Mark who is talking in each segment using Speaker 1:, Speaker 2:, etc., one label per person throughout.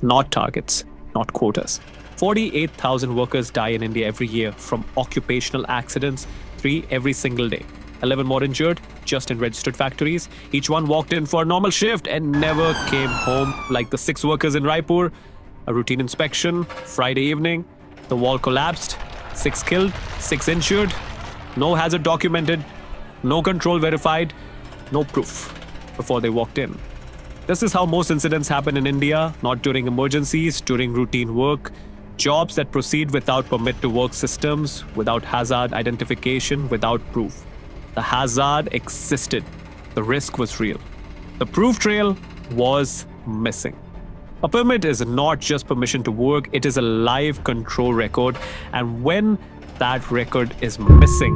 Speaker 1: not targets, not quotas. 48,000 workers die in India every year from occupational accidents, 3 every single day. 11 more injured just in registered factories. Each one walked in for a normal shift and never came home, like the 6 workers in Raipur. A routine inspection, Friday evening, the wall collapsed, 6 killed, 6 injured, no hazard documented, no control verified, no proof before they walked in. This is how most incidents happen in India, not during emergencies, during routine work, jobs that proceed without permit to work systems, without hazard identification, without proof. The hazard existed. The risk was real. The proof trail was missing. A permit is not just permission to work, it is a live control record. And when that record is missing,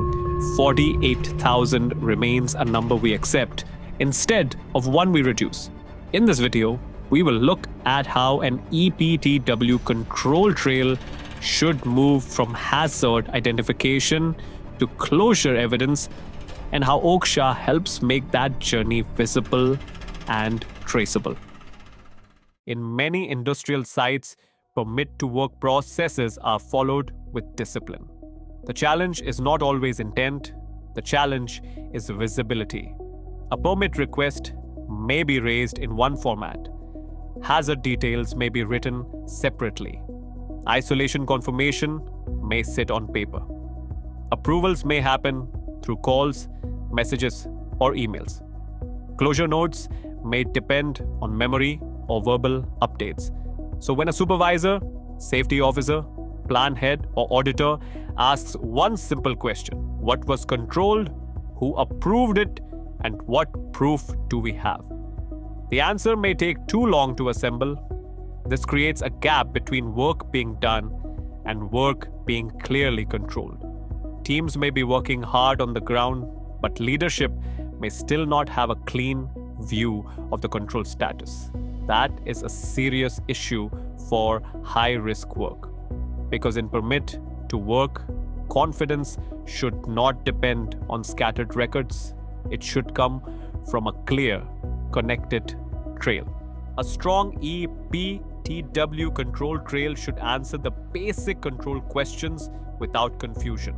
Speaker 1: 48,000 remains a number we accept instead of one we reduce. In this video, we will look at how an e-PTW control trail should move from hazard identification to closure evidence, and how OQSHA helps make that journey visible and traceable. In many industrial sites, permit to work processes are followed with discipline. The challenge is not always intent, the challenge is visibility. A permit request may be raised in one format. Hazard details may be written separately. Isolation confirmation may sit on paper. Approvals may happen through calls, messages, or emails. Closure notes may depend on memory or verbal updates. So when a supervisor, safety officer, plan head, or auditor asks one simple question: what was controlled, who approved it, and what proof do we have? The answer may take too long to assemble. This creates a gap between work being done and work being clearly controlled. Teams may be working hard on the ground, but leadership may still not have a clean view of the control status. That is a serious issue for high-risk work. Because in permit to work, confidence should not depend on scattered records. It should come from a clear, connected trail. A strong e-PTW control trail should answer the basic control questions without confusion.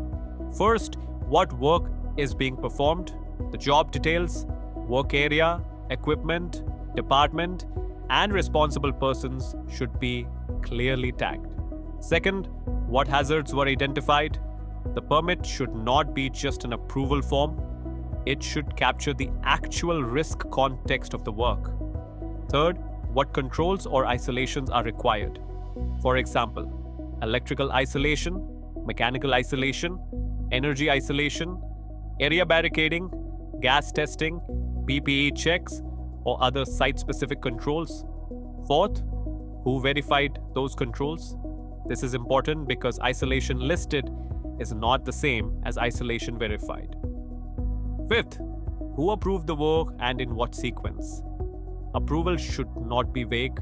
Speaker 1: First, what work is being performed? The job details, work area, equipment, department, and responsible persons should be clearly tagged. Second, what hazards were identified? The permit should not be just an approval form. It should capture the actual risk context of the work. Third, what controls or isolations are required? For example, electrical isolation, mechanical isolation, energy isolation, area barricading, gas testing, PPE checks, or other site-specific controls. Fourth, who verified those controls? This is important because isolation listed is not the same as isolation verified. Fifth, who approved the work and in what sequence? Approval should not be vague.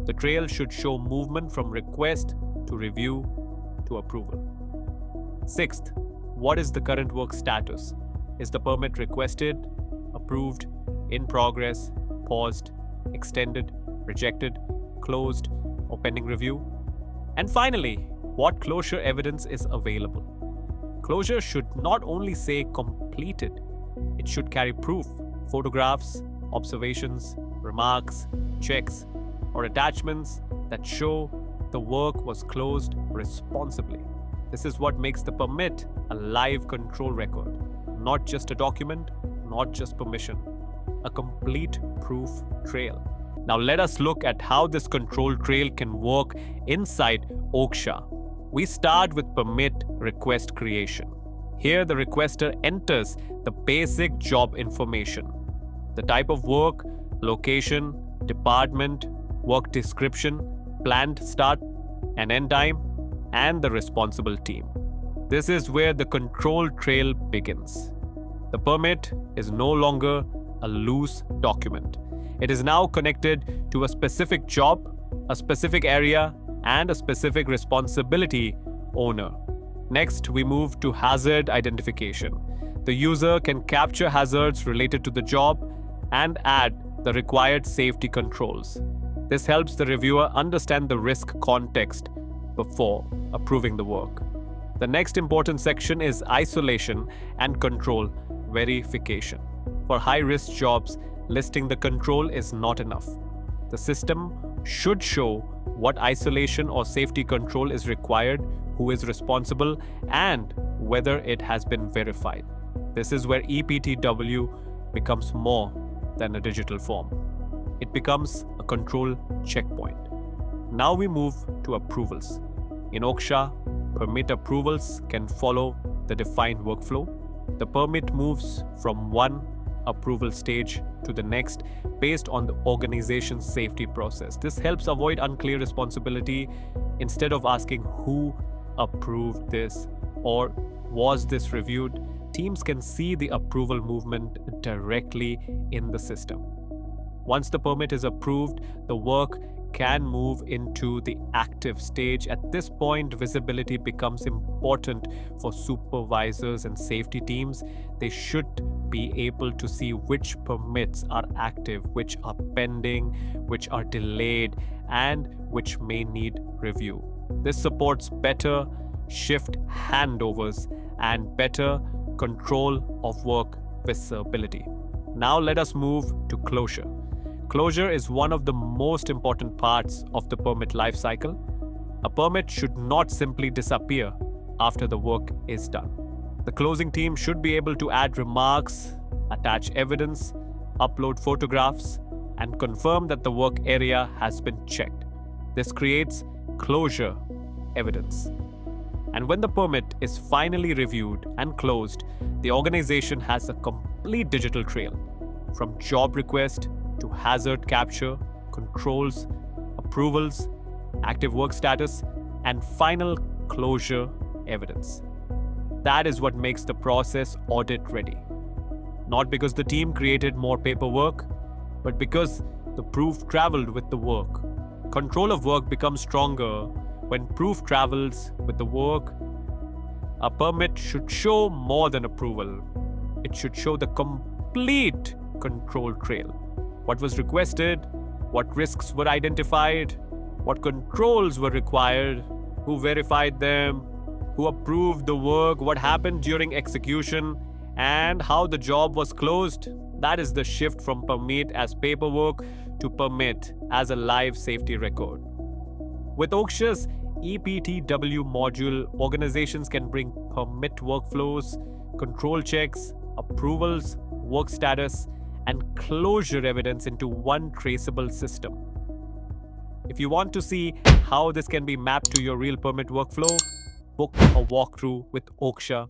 Speaker 1: The trail should show movement from request to review to approval. Sixth, what is the current work status? Is the permit requested, approved, in progress, paused, extended, rejected, closed, or pending review? And finally, what closure evidence is available? Closure should not only say completed, it should carry proof, photographs, observations, remarks, checks, or attachments that show the work was closed responsibly. This is what makes the permit a live control record, not just a document, not just permission, a complete proof trail. Now let us look at how this control trail can work inside OQSHA. We start with permit request creation. Here the requester enters the basic job information: the type of work, location, department, work description, planned start and end time, and the responsible team. This is where the control trail begins. The permit is no longer a loose document. It is now connected to a specific job, a specific area, and a specific responsibility owner. Next, we move to hazard identification. The user can capture hazards related to the job and add the required safety controls. This helps the reviewer understand the risk context before approving the work. The next important section is isolation and control verification. For high-risk jobs, listing the control is not enough. The system should show what isolation or safety control is required, who is responsible, and whether it has been verified. This is where e-PTW becomes more than a digital form. It becomes a control checkpoint. Now we move to approvals. In OQSHA, permit approvals can follow the defined workflow. The permit moves from one approval stage to the next based on the organization's safety process. This helps avoid unclear responsibility. Instead of asking who approved this or was this reviewed, teams can see the approval movement directly in the system. Once the permit is approved, the work can move into the active stage. At this point, visibility becomes important for supervisors and safety teams. They should be able to see which permits are active, which are pending, which are delayed, and which may need review. This supports better shift handovers and better control of work visibility. Now let us move to closure. Closure is one of the most important parts of the permit lifecycle. A permit should not simply disappear after the work is done. The closing team should be able to add remarks, attach evidence, upload photographs, and confirm that the work area has been checked. This creates closure evidence. And when the permit is finally reviewed and closed, the organization has a complete digital trail from job request to hazard capture, controls, approvals, active work status, and final closure evidence. That is what makes the process audit ready. Not because the team created more paperwork, but because the proof traveled with the work. Control of work becomes stronger when proof travels with the work. A permit should show more than approval. It should show the complete control trail. What was requested, what risks were identified, what controls were required, who verified them, who approved the work, what happened during execution, and how the job was closed. That is the shift from permit as paperwork to permit as a live safety record. With OQSHA's e-PTW module, organizations can bring permit workflows, control checks, approvals, work status, and closure evidence into one traceable system. If you want to see how this can be mapped to your real permit workflow, book a walkthrough with OQSHA